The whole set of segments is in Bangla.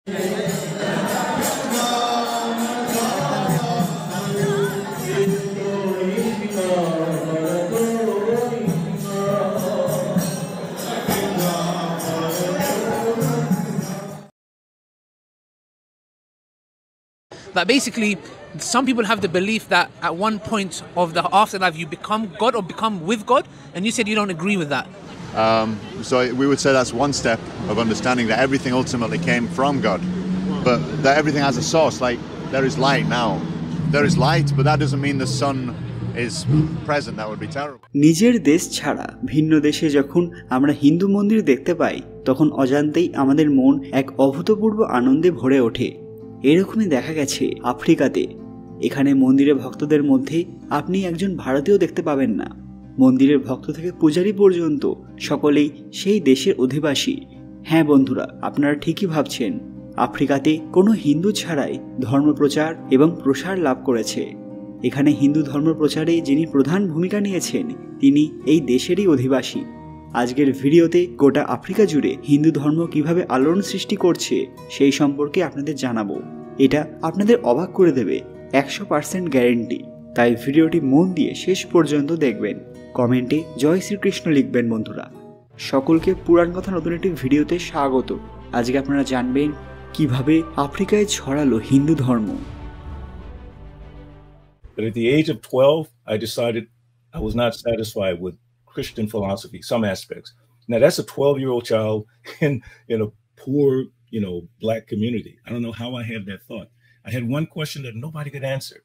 That basically, some people have the belief that at one point of the afterlife you become God or become with God, and you said you don't agree with that. So we would say that's one step of understanding that everything ultimately came from God, but that everything has a source. Like there is light now, there is light, but that doesn't mean the sun is present. That would be terrible. নিজের দেশ ছাড়া ভিন্ন দেশে যখন আমরা হিন্দু মন্দির দেখতে পাই, তখন অজান্তেই আমাদের মন এক অভূতপূর্ব আনন্দে ভরে ওঠে। এরকমই দেখা গেছে আফ্রিকাতে। এখানে মন্দিরের ভক্তদের মধ্যে আপনি একজন ভারতীয় দেখতে পাবেন না। মন্দিরের ভক্ত থেকে পূজারী পর্যন্ত সকলেই সেই দেশের অধিবাসী। হ্যাঁ বন্ধুরা, আপনারা ঠিকই ভাবছেন, আফ্রিকাতে কোনো হিন্দু ছাড়াই ধর্মপ্রচার এবং প্রসার লাভ করেছে। এখানে হিন্দু ধর্মপ্রচারে যিনি প্রধান ভূমিকা নিয়েছেন তিনি এই দেশেরই অধিবাসী। আজকের ভিডিওতে গোটা আফ্রিকা জুড়ে হিন্দু ধর্ম কিভাবে আলোড়ন সৃষ্টি করছে সেই সম্পর্কে আপনাদের জানাবো। এটা আপনাদের অবাক করে দেবে, 100% গ্যারেন্টি। তাই ভিডিওটি মন দিয়ে শেষ পর্যন্ত দেখবেন। কমেন্টে জয় শ্রীকৃষ্ণ লিখবেন বন্ধুরা। সকলকে পুরাণ কথা নতুন একটি ভিডিওতে স্বাগত। আজকে আপনারা জানবেন কিভাবে আফ্রিকায় ছড়ালো হিন্দু ধর্ম। But at the age of 12, I decided I was not satisfied with Christian philosophy, some aspects. Now that's a 12-year-old child in a poor, black community. I don't know how I had that thought. I had one question that nobody could answer.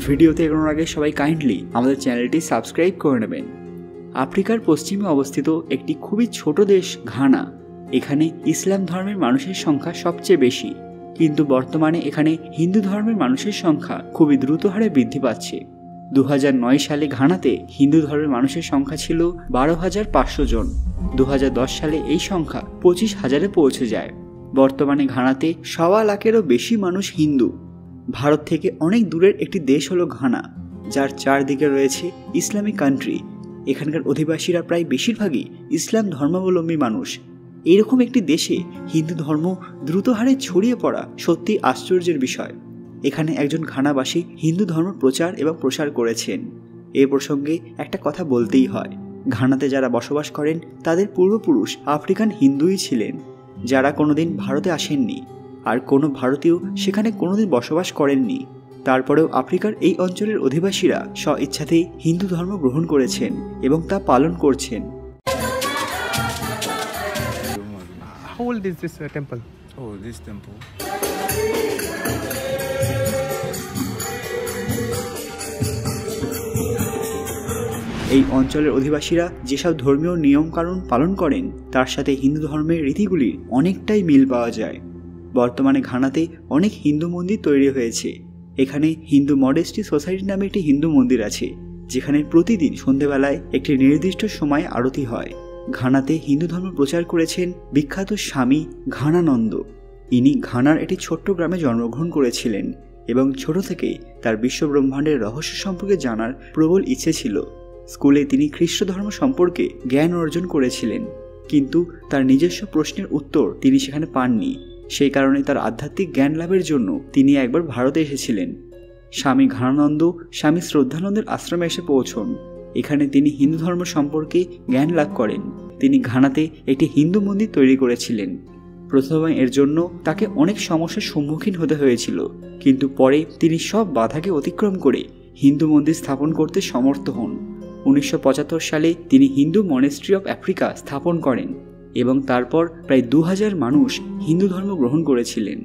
ভিডিওতে এগোনোর আগে সবাই কাইন্ডলি আমাদের চ্যানেলটি সাবস্ক্রাইব করে নেবেন। আফ্রিকার পশ্চিমে অবস্থিত একটি খুবই ছোট দেশ ঘানা। এখানে ইসলাম ধর্মের মানুষের সংখ্যা সবচেয়ে বেশি, কিন্তু বর্তমানে এখানে হিন্দু ধর্মের মানুষের সংখ্যা খুবই দ্রুত হারে বৃদ্ধি পাচ্ছে। 2009 সালে ঘানাতে হিন্দু ধর্মের মানুষের সংখ্যা ছিল 12,500 জন। 2010 সালে এই সংখ্যা 25,000-এ পৌঁছে যায়। বর্তমানে ঘানাতে 1.25 লাখেরও বেশি মানুষ হিন্দু। ভারত থেকে অনেক দূরের একটি দেশ হলো ঘানা, যার চারদিকে রয়েছে ইসলামিক কান্ট্রি। এখানকার অধিবাসীরা প্রায় বেশিরভাগই ইসলাম ধর্মাবলম্বী মানুষ। এরকম একটি দেশে হিন্দু ধর্ম দ্রুত হারে ছড়িয়ে পড়া সত্যি আশ্চর্যের বিষয়। এখানে একজন ঘানাবাসী হিন্দু ধর্ম প্রচার এবং প্রসার করেছেন। এ প্রসঙ্গে একটা কথা বলতেই হয়, ঘানাতে যারা বসবাস করেন তাদের পূর্বপুরুষ আফ্রিকান হিন্দুই ছিলেন, যারা কোনোদিন ভারতে আসেননি, আর কোনো ভারতীয় সেখানে কোনোদিন বসবাস করেননি। তারপরেও আফ্রিকার এই অঞ্চলের অধিবাসীরা স্ব-ইচ্ছাতেই হিন্দু ধর্ম গ্রহণ করেছেন এবং তা পালন করছেন। How old is this temple? Oh, this temple. এই অঞ্চলের অধিবাসীরা যেসব ধর্মীয় নিয়মকানুন পালন করেন তার সাথে হিন্দু ধর্মের রীতিগুলির অনেকটাই মিল পাওয়া যায়। বর্তমানে ঘানাতে অনেক হিন্দু মন্দির তৈরি হয়েছে। এখানে হিন্দু মডেস্টি সোসাইটি নামে একটি হিন্দু মন্দির আছে, যেখানে প্রতিদিন সন্ধেবেলায় একটি নির্দিষ্ট সময় আরতি হয়। ঘানাতে হিন্দু ধর্ম প্রচার করেছেন বিখ্যাত স্বামী ঘানানন্দ। ইনি ঘানার একটি ছোট্ট গ্রামে জন্মগ্রহণ করেছিলেন এবং ছোট থেকেই তার বিশ্বব্রহ্মাণ্ডের রহস্য সম্পর্কে জানার প্রবল ইচ্ছে ছিল। স্কুলে তিনি খ্রিস্ট ধর্ম সম্পর্কে জ্ঞান অর্জন করেছিলেন, কিন্তু তার নিজস্ব প্রশ্নের উত্তর তিনি সেখানে পাননি। সেই কারণে তার আধ্যাত্মিক জ্ঞান লাভের জন্য তিনি একবার ভারতে এসেছিলেন। স্বামী ঘানানন্দ স্বামী শ্রদ্ধানন্দের আশ্রমে এসে পৌঁছন। এখানে তিনি হিন্দু ধর্ম সম্পর্কে জ্ঞান লাভ করেন। তিনি ঘানাতে একটি হিন্দু মন্দির তৈরি করেছিলেন। প্রথমে এর জন্য তাকে অনেক সমস্যার সম্মুখীন হতে হয়েছিল, কিন্তু পরে তিনি সব বাধাকে অতিক্রম করে হিন্দু মন্দির স্থাপন করতে সমর্থ হন। 1975 সালে তিনি হিন্দু মনেস্ট্রি অফ আফ্রিকা স্থাপন করেন এবং তারপর প্রায় 2000 মানুষ হিন্দু ধর্ম গ্রহণ করেছিলেন।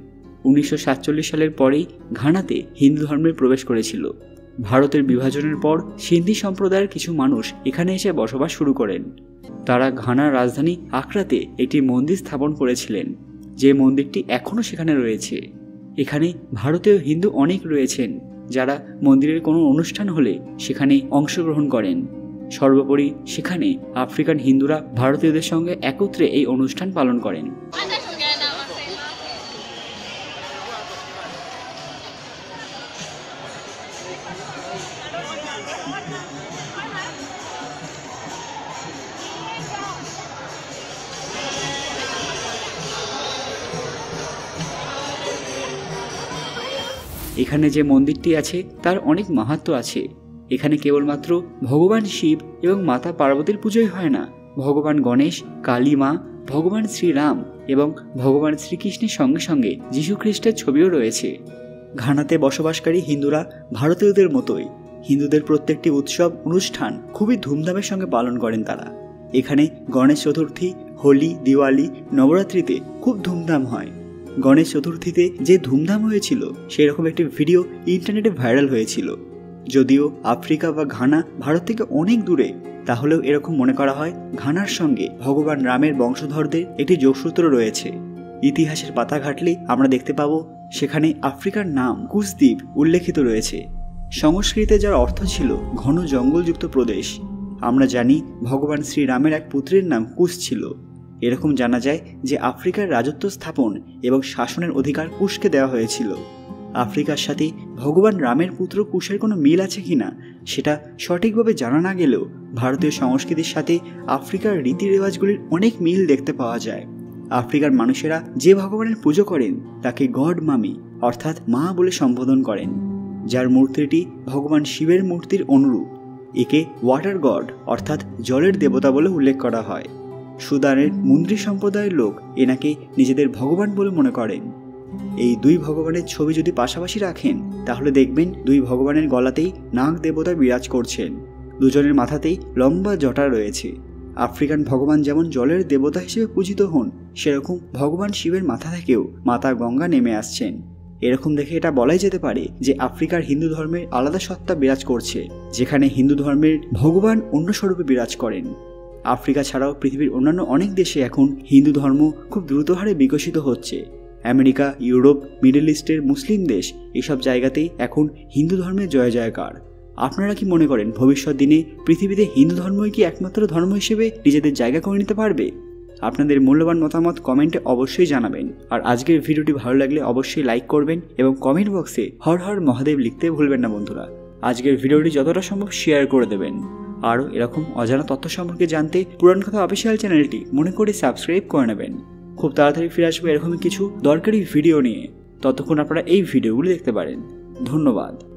1947 সালের পরেই ঘানাতে হিন্দু ধর্মের প্রবেশ করেছিল। ভারতের বিভাজনের পর সিন্ধি সম্প্রদায়ের কিছু মানুষ এখানে এসে বসবাস শুরু করেন। তারা ঘানার রাজধানী আকরাতে একটি মন্দির স্থাপন করেছিলেন, যে মন্দিরটি এখনও সেখানে রয়েছে। এখানে ভারতীয় হিন্দু অনেক রয়েছেন, যারা মন্দিরের কোনো অনুষ্ঠান হলে সেখানে অংশগ্রহণ করেন। সর্বোপরি সেখানে আফ্রিকান হিন্দুরা ভারতীয়দের সঙ্গে একত্রে এই অনুষ্ঠান পালন করেন। এখানে যে মন্দিরটি আছে তার অনেক মাহাত্ম্য আছে। এখানে কেবলমাত্র ভগবান শিব এবং মাতা পার্বতীর পুজোই হয় না, ভগবান গণেশ, কালী মা, ভগবান শ্রীরাম এবং ভগবান শ্রীকৃষ্ণের সঙ্গে সঙ্গে যীশু খ্রিস্টের ছবিও রয়েছে। ঘানাতে বসবাসকারী হিন্দুরা ভারতীয়দের মতোই হিন্দুদের প্রত্যেকটি উৎসব অনুষ্ঠান খুবই ধুমধামের সঙ্গে পালন করেন তারা। এখানে গণেশ চতুর্থী, হোলি, দিওয়ালি, নবরাত্রিতে খুব ধুমধাম হয়। গণেশ চতুর্থীতে যে ধুমধাম হয়েছিল সেরকম একটি ভিডিও ইন্টারনেটে ভাইরাল হয়েছিল। যদিও আফ্রিকা বা ঘানা ভারত থেকে অনেক দূরে, তাহলেও এরকম মনে করা হয় ঘানার সঙ্গে ভগবান রামের বংশধরদের একটি যোগসূত্র রয়েছে। ইতিহাসের পাতা ঘাটলে আমরা দেখতে পাবো সেখানে আফ্রিকার নাম কুশদ্বীপ উল্লেখিত রয়েছে। সংস্কৃতে যার অর্থ ছিল ঘন জঙ্গলযুক্ত প্রদেশ। আমরা জানি ভগবান শ্রীরামের এক পুত্রের নাম কুশ ছিল। এরকম জানা যায় যে আফ্রিকার রাজত্ব স্থাপন এবং শাসনের অধিকার কুশকে দেওয়া হয়েছিল। আফ্রিকার সাথে ভগবান রামের পুত্র কুশের কোনো মিল আছে কিনা সেটা সঠিকভাবে জানা না গেলেও ভারতীয় সংস্কৃতির সাথে আফ্রিকার রীতি রেওয়াজগুলির অনেক মিল দেখতে পাওয়া যায়। আফ্রিকার মানুষেরা যে ভগবানের পুজো করেন তাকে গড মামি অর্থাৎ মা বলে সম্বোধন করেন, যার মূর্তিটি ভগবান শিবের মূর্তির অনুরূপ। একে ওয়াটার গড অর্থাৎ জলের দেবতা বলে উল্লেখ করা হয়। সুদানের মুন্দ্রি সম্প্রদায়ের লোক এনাকে নিজেদের ভগবান বলে মনে করেন। এই দুই ভগবানের ছবি যদি পাশাপাশি রাখেন তাহলে দেখবেন দুই ভগবানের গলাতেই নাগ দেবতা বিরাজ করছেন, দুজনের মাথাতেই লম্বা জটা রয়েছে। আফ্রিকান ভগবান যেমন জলের দেবতা হিসেবে পূজিত হন, সেরকম ভগবান শিবের মাথা থেকেও মাতা গঙ্গা নেমে আসছেন। এরকম দেখে এটা বলাই যেতে পারে যে আফ্রিকার হিন্দু ধর্মের আলাদা সত্তা বিরাজ করছে, যেখানে হিন্দু ধর্মের ভগবান অন্য স্বরূপে বিরাজ করেন। আফ্রিকা ছাড়াও পৃথিবীর অন্যান্য অনেক দেশে এখন হিন্দু ধর্ম খুব দ্রুত হারে বিকশিত হচ্ছে। আমেরিকা, ইউরোপ, মিডল ইস্টের মুসলিম দেশ এসব জায়গাতেই এখন হিন্দু ধর্মের জয় জয়কার। আপনারা কি মনে করেন ভবিষ্যৎ দিনে পৃথিবীতে হিন্দু ধর্মই কি একমাত্র ধর্ম হিসেবে নিজেদের জায়গা করে নিতে পারবে? আপনাদের মূল্যবান মতামত কমেন্টে অবশ্যই জানাবেন। আর আজকের ভিডিওটি ভালো লাগলে অবশ্যই লাইক করবেন এবং কমেন্ট বক্সে হর হর মহাদেব লিখতে ভুলবেন না বন্ধুরা। আজকের ভিডিওটি যতটা সম্ভব শেয়ার করে দেবেন। আরও এরকম অজানা তথ্য সম্পর্কে জানতে পুরাণ কথা অফিসিয়াল চ্যানেলটি মনে করে সাবস্ক্রাইব করে নেবেন। খুব তাড়াতাড়ি ফিরে আসবো এরকমই কিছু দরকারি ভিডিও নিয়ে। ততক্ষণ আপনারা এই ভিডিওগুলি দেখতে পারেন। ধন্যবাদ।